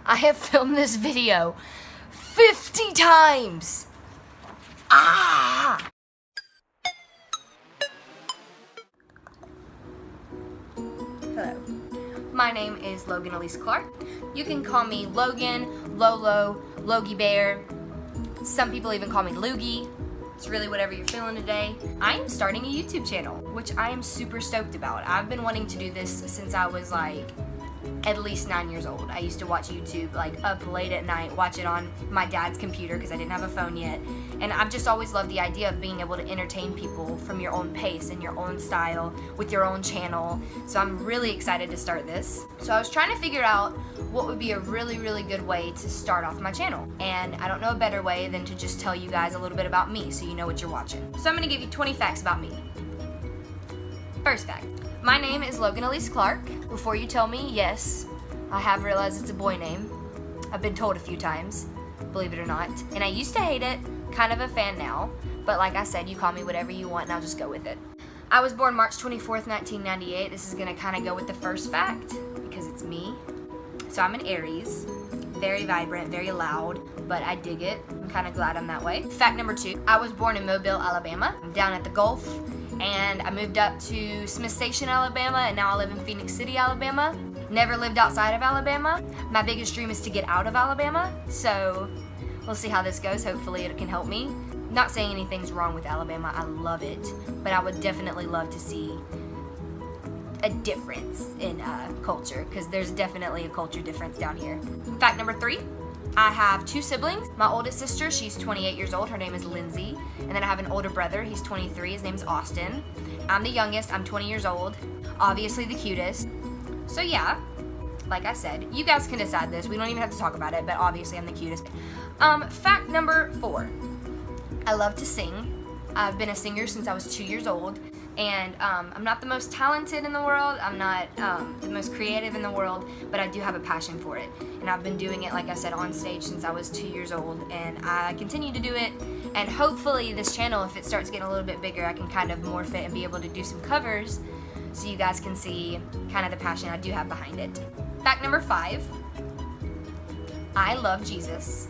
I have filmed this video 50 times. Ah! Hello. My name is Logan Elise Clark. You can call me Logan, Lolo, Logie Bear. Some people even call me Loogie. It's really whatever you're feeling today. I'm starting a YouTube channel, which I am super stoked about. I've been wanting to do this since I was like at least 9 years old. I used to watch YouTube like up late at night, watch it on my dad's computer because I didn't have a phone yet. And I've just always loved the idea of being able to entertain people from your own pace and your own style with your own channel. So I'm really excited to start this. So I was trying to figure out what would be a really, really good way to start off my channel. And I don't know a better way than to just tell you guys a little bit about me so you know what you're watching. So I'm gonna give you 20 facts about me. First fact. My name is Logan Elise Clark. Before you tell me, yes, I have realized it's a boy name. I've been told a few times, believe it or not. And I used to hate it, kind of a fan now. But like I said, you call me whatever you want and I'll just go with it. I was born March 24th, 1998. This is gonna kind of go with the first fact because it's me. So I'm an Aries, very vibrant, very loud, but I dig it. I'm kind of glad I'm that way. Fact number 2, I was born in Mobile, Alabama. I'm down at the Gulf. And I moved up to Smith Station, Alabama, and now I live in Phoenix City, Alabama. Never lived outside of Alabama. My biggest dream is to get out of Alabama, so we'll see how this goes. Hopefully it can help me. Not saying anything's wrong with Alabama, I love it, but I would definitely love to see a difference in culture, because there's definitely a culture difference down here. Fact number 3. I have 2 siblings. My oldest sister, she's 28 years old. Her name is Lindsay. And then I have an older brother. He's 23. His name is Austin. I'm the youngest. I'm 20 years old. Obviously the cutest. So yeah, like I said, you guys can decide this. We don't even have to talk about it, but obviously I'm the cutest. Fact number 4. I love to sing. I've been a singer since I was 2 years old. And I'm not the most talented in the world, I'm not the most creative in the world, but I do have a passion for it. And I've been doing it, like I said, on stage since I was 2 years old, and I continue to do it. And hopefully this channel, if it starts getting a little bit bigger, I can kind of morph it and be able to do some covers so you guys can see kind of the passion I do have behind it. Fact number 5, I love Jesus.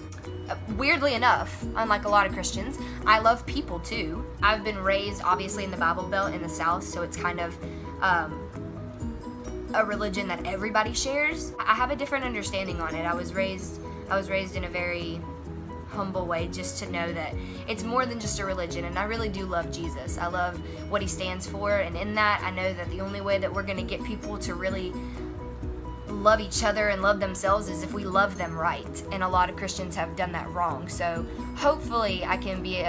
Weirdly enough, unlike a lot of Christians, I love people too. I've been raised obviously in the Bible Belt in the South, so it's kind of a religion that everybody shares. I have a different understanding on it. I was raised in a very humble way, just to know that it's more than just a religion, and I really do love Jesus. I love what he stands for, and in that I know that the only way that we're gonna get people to really love each other and love themselves is if we love them right, and a lot of Christians have done that wrong. So hopefully I can be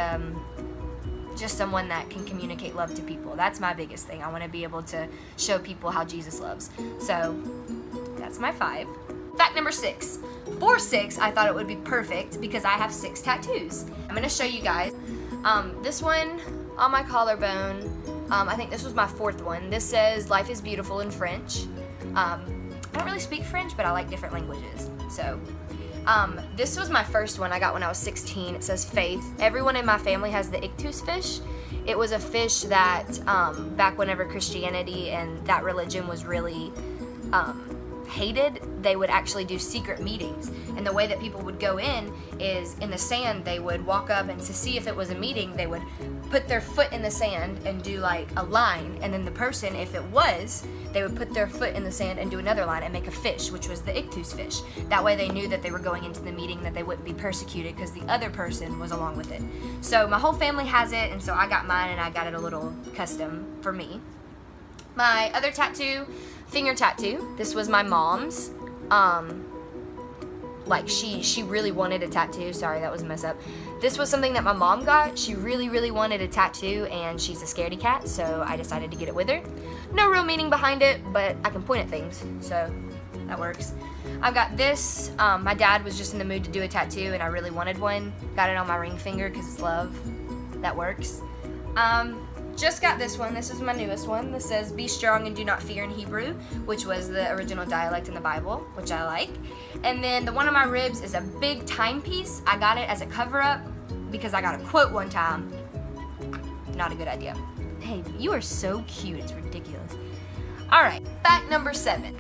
just someone that can communicate love to people. That's my biggest thing. I want to be able to show people how Jesus loves. So that's my 5. Fact number 6. For 6, I thought it would be perfect because I have 6 tattoos. I'm going to show you guys. This one on my collarbone, I think this was my 4th one. This says "Life is beautiful" in French. I don't really speak French, but I like different languages. So, this was my first one I got when I was 16. It says "Faith." Everyone in my family has the ichthus fish. It was a fish that, back whenever Christianity and that religion was really hated, they would actually do secret meetings. And the way that people would go in is in the sand. They would walk up, and to see if it was a meeting, they would put their foot in the sand and do like a line, and then the person, if it was, they would put their foot in the sand and do another line and make a fish, which was the ichthus fish. That way they knew that they were going into the meeting, that they wouldn't be persecuted because the other person was along with it. So my whole family has it, and so I got mine, and I got it a little custom for me. My other tattoo, finger tattoo, this was my mom's. Like she really wanted a tattoo. Sorry, that was a mess up. This was something that my mom got. She really, really wanted a tattoo, and she's a scaredy cat, so I decided to get it with her. No real meaning behind it, but I can point at things, so that works. I've got this. My dad was just in the mood to do a tattoo, and I really wanted one. Got it on my ring finger because it's love. That works. Just got this one. This is my newest one. This says "Be strong and do not fear" in Hebrew, which was the original dialect in the Bible, which I like. And then the one on my ribs is a big timepiece. I got it as a cover-up because I got a quote one time. Not a good idea. Hey, you are so cute. It's ridiculous. All right, fact number 7.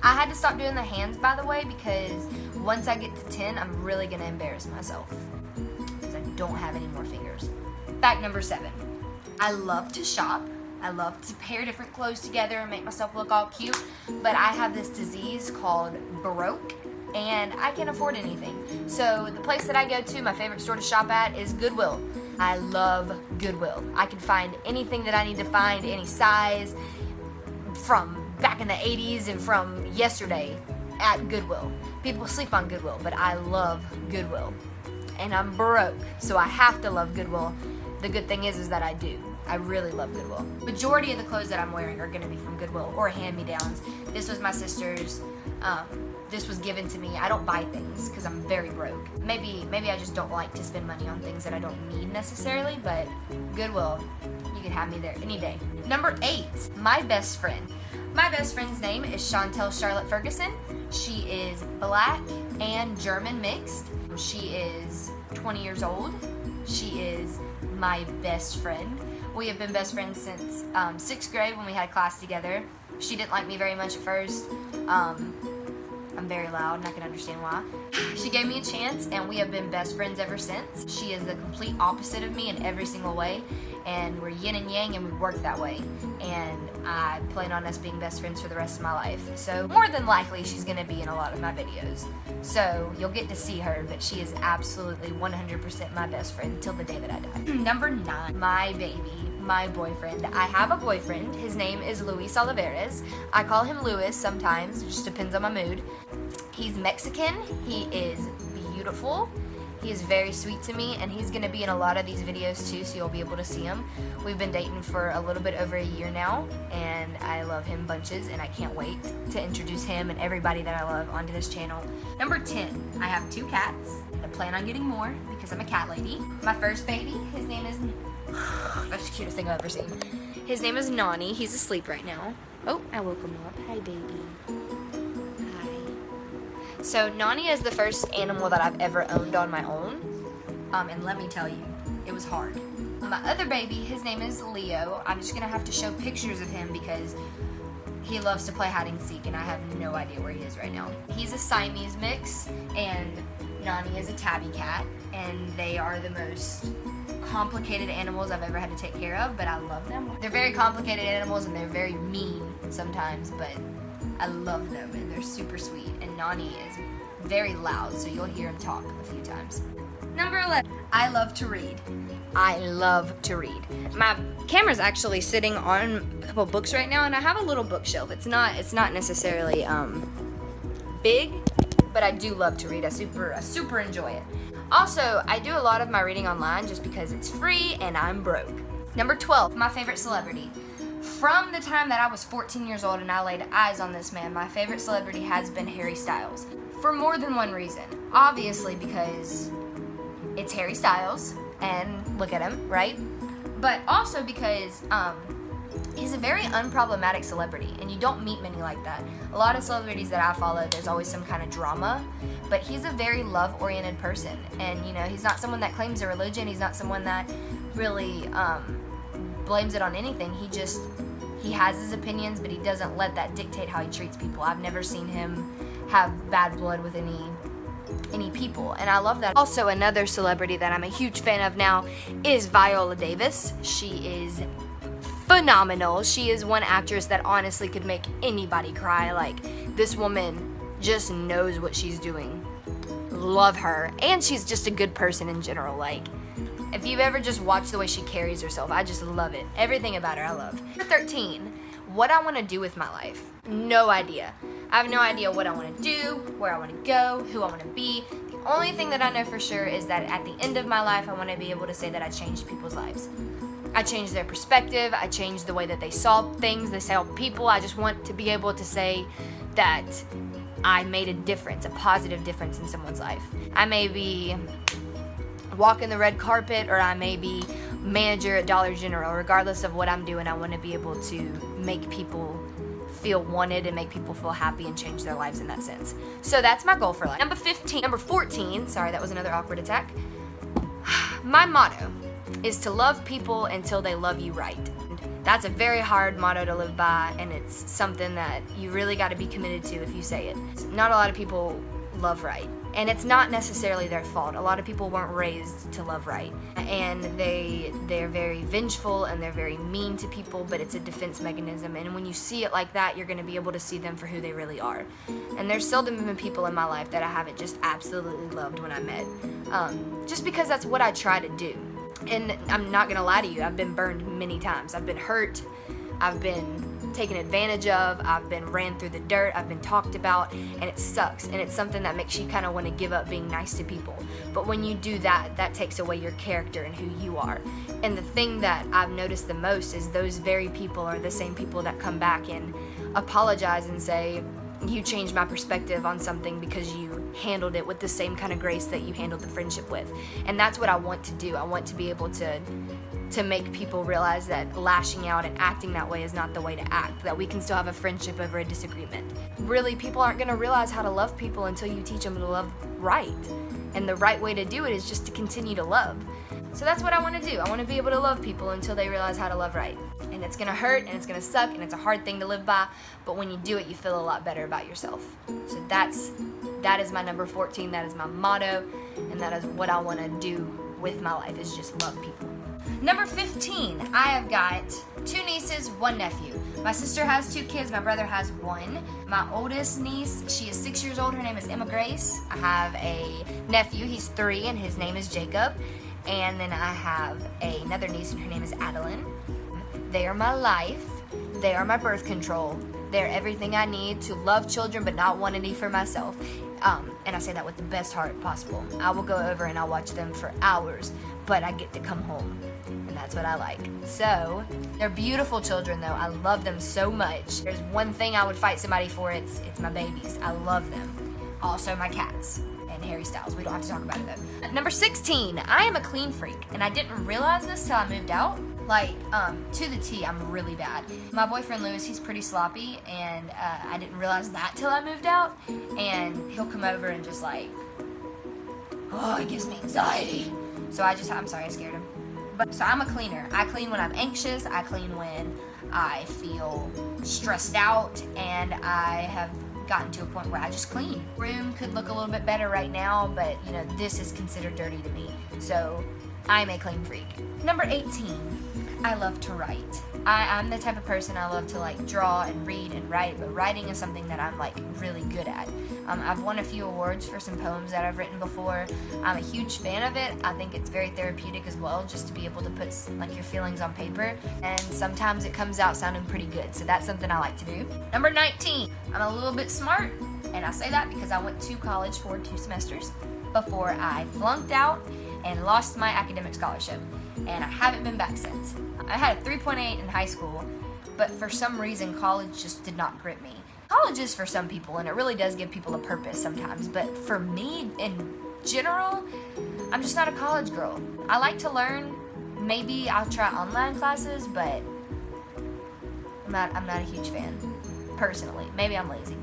I had to stop doing the hands, by the way, because once I get to 10, I'm really gonna embarrass myself because I don't have any more fingers. Fact number 7, I love to shop. I love to pair different clothes together and make myself look all cute, but I have this disease called broke, and I can't afford anything. So the place that I go to, my favorite store to shop at, is Goodwill. I love Goodwill. I can find anything that I need to find, any size, from back in the 80s and from yesterday at Goodwill. People sleep on Goodwill, but I love Goodwill. And I'm broke, so I have to love Goodwill. The good thing is that I do. I really love Goodwill. Majority of the clothes that I'm wearing are gonna be from Goodwill or hand-me-downs. This was my sister's. This was given to me. I don't buy things because I'm very broke. Maybe I just don't like to spend money on things that I don't need necessarily, but Goodwill, you can have me there any day. Number 8, my best friend. My best friend's name is Chantel Charlotte Ferguson. She is black and German mixed. She is 20 years old. She is my best friend. We have been best friends since 6th grade when we had class together. She didn't like me very much at first. I'm very loud and I can understand why. She gave me a chance and we have been best friends ever since. She is the complete opposite of me in every single way, and we're yin and yang and we work that way. And I plan on us being best friends for the rest of my life. So more than likely she's gonna be in a lot of my videos. So you'll get to see her, but she is absolutely 100% my best friend till the day that I die. Number 9, my baby. My boyfriend. I have a boyfriend. His name is Luis Olivares. I call him Luis sometimes. It just depends on my mood. He's Mexican. He is beautiful. He is very sweet to me, and he's gonna be in a lot of these videos too, so you'll be able to see him. We've been dating for a little bit over a year now, and I love him bunches, and I can't wait to introduce him and everybody that I love onto this channel. Number 10, I have 2 cats. I plan on getting more because I'm a cat lady. My first baby, his name is that's the cutest thing I've ever seen. His name is Nani. He's asleep right now. Oh, I woke him up. Hi, baby. Hi. So Nani is the first animal that I've ever owned on my own. And let me tell you, it was hard. My other baby, his name is Leo. I'm just gonna have to show pictures of him because he loves to play hide and seek and I have no idea where he is right now. He's a Siamese mix and Nani is a tabby cat, and they are the most complicated animals I've ever had to take care of, but I love them. They're very complicated animals and they're very mean sometimes, but I love them and they're super sweet. And Nani is very loud, so you'll hear him talk a few times. Number 11, I love to read. I love to read. My camera's actually sitting on a couple books right now, and I have a little bookshelf. It's not necessarily big, but I do love to read. I super enjoy it. Also, I do a lot of my reading online just because it's free and I'm broke. Number 12, my favorite celebrity. From the time that I was 14 years old and I laid eyes on this man, my favorite celebrity has been Harry Styles. For more than one reason. Obviously because it's Harry Styles, and look at him, right? But also because he's a very unproblematic celebrity, and you don't meet many like that. A lot of celebrities that I follow, there's always some kind of drama, but he's a very love-oriented person, and you know, he's not someone that claims a religion, he's not someone that really blames it on anything. He has his opinions, but he doesn't let that dictate how he treats people. I've never seen him have bad blood with any people, and I love that. Also, another celebrity that I'm a huge fan of now is Viola Davis. She is phenomenal. She is one actress that honestly could make anybody cry. Like, this woman just knows what she's doing. Love her. And she's just a good person in general. Like, if you've ever just watched the way she carries herself, I just love it. Everything about her I love. Number 13, what I want to do with my life. No idea. I have no idea what I want to do, where I want to go, who I want to be. The only thing that I know for sure is that at the end of my life, I want to be able to say that I changed people's lives. I changed their perspective. I changed the way that they saw things, they saw people. I just want to be able to say that I made a difference, a positive difference in someone's life. I may be walking the red carpet, or I may be manager at Dollar General. Regardless of what I'm doing, I want to be able to make people feel wanted and make people feel happy and change their lives in that sense. So that's my goal for life. Number 14, sorry, that was another awkward attack. My motto is to love people until they love you right. That's a very hard motto to live by, and it's something that you really got to be committed to if you say it. Not a lot of people love right, and it's not necessarily their fault. A lot of people weren't raised to love right, and they're very vengeful and they're very mean to people, but it's a defense mechanism. And when you see it like that, you're going to be able to see them for who they really are. And there's seldom been people in my life that I haven't just absolutely loved when I met, just because that's what I try to do. And I'm not gonna lie to you, I've been burned many times. I've been hurt, I've been taken advantage of, I've been ran through the dirt, I've been talked about, and it sucks. And it's something that makes you kind of want to give up being nice to people. But when you do that, that takes away your character and who you are. And the thing that I've noticed the most is those very people are the same people that come back and apologize and say, you changed my perspective on something because you handled it with the same kind of grace that you handled the friendship with. And that's what I want to do. I want to be able to make people realize that lashing out and acting that way is not the way to act, that we can still have a friendship over a disagreement. Really, people aren't going to realize how to love people until you teach them to love right. And the right way to do it is just to continue to love. So that's what I want to do. I want to be able to love people until they realize how to love right. And it's going to hurt and it's going to suck and it's a hard thing to live by, but when you do it, you feel a lot better about yourself. So that is my number 14. That is my motto, and that is what I want to do with my life, is just love people. Number 15, I have got 2 nieces, 1 nephew. My sister has 2 kids, my brother has 1. My oldest niece, she is 6 years old, her name is Emma Grace. I have a nephew, he's 3, and his name is Jacob. And then I have another niece, and her name is Adeline. They are my life. They are my birth control. They're everything I need to love children but not want any for myself. And I say that with the best heart possible. I will go over and I'll watch them for hours, but I get to come home. And that's what I like. So, they're beautiful children though. I love them so much. There's one thing I would fight somebody for, it's my babies. I love them. Also my cats. And Harry Styles. We don't have to talk about it though. Number 16, I am a clean freak, and I didn't realize this till I moved out. Like, to the T, I'm really bad. My boyfriend Lewis, he's pretty sloppy, and I didn't realize that till I moved out. And he'll come over and just like, oh, it gives me anxiety. So I'm sorry, I scared him. But so I'm a cleaner. I clean when I'm anxious. I clean when I feel stressed out, and I have gotten to a point where I just clean. Room could look a little bit better right now, but you know, this is considered dirty to me. So I'm a clean freak. Number 18, I love to write. I'm the type of person, I love to like draw and read and write, but writing is something that I'm like really good at. I've won a few awards for some poems that I've written before. I'm a huge fan of it. I think it's very therapeutic as well, just to be able to put like your feelings on paper, and sometimes it comes out sounding pretty good, so that's something I like to do. Number 19, I'm a little bit smart, and I say that because I went to college for 2 semesters before I flunked out and lost my academic scholarship, and I haven't been back since. I had a 3.8 in high school, but for some reason college just did not grip me. College is for some people, and it really does give people a purpose sometimes, but for me in general, I'm just not a college girl. I like to learn. Maybe I'll try online classes, but I'm not a huge fan, personally. Maybe I'm lazy.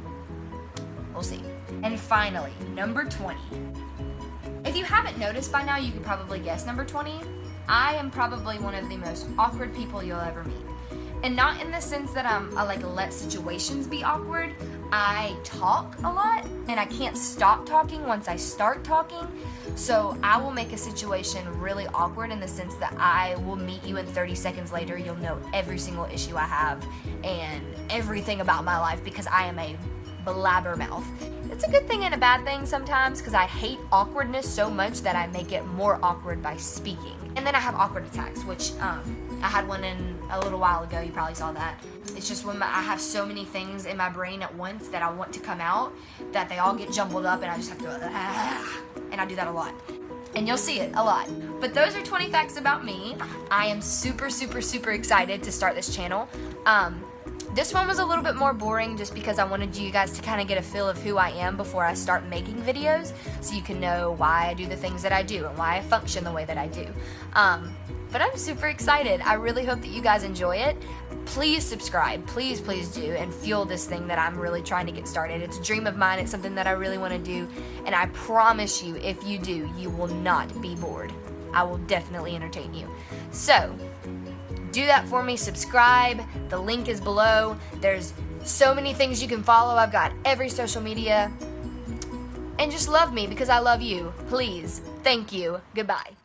We'll see. And finally, number 20. If you haven't noticed by now, you could probably guess number 20. I am probably one of the most awkward people you'll ever meet. And not in the sense that I like let situations be awkward. I talk a lot, and I can't stop talking once I start talking. So I will make a situation really awkward in the sense that I will meet you and 30 seconds later, you'll know every single issue I have and everything about my life because I am a blabbermouth. It's a good thing and a bad thing sometimes because I hate awkwardness so much that I make it more awkward by speaking. And then I have awkward attacks, which I had one in a little while ago. You probably saw that. It's just when I have so many things in my brain at once that I want to come out that they all get jumbled up, and I just have to go, and I do that a lot. And you'll see it a lot. But those are 20 facts about me. I am super, super, super excited to start this channel. This one was a little bit more boring just because I wanted you guys to kind of get a feel of who I am before I start making videos, so you can know why I do the things that I do and why I function the way that I do. But I'm super excited. I really hope that you guys enjoy it. Please subscribe, please, please do, and fuel this thing that I'm really trying to get started. It's a dream of mine, it's something that I really want to do, and I promise you, if you do, you will not be bored. I will definitely entertain you. So, do that for me. Subscribe. The link is below. There's so many things you can follow. I've got every social media. And just love me because I love you. Please. Thank you. Goodbye.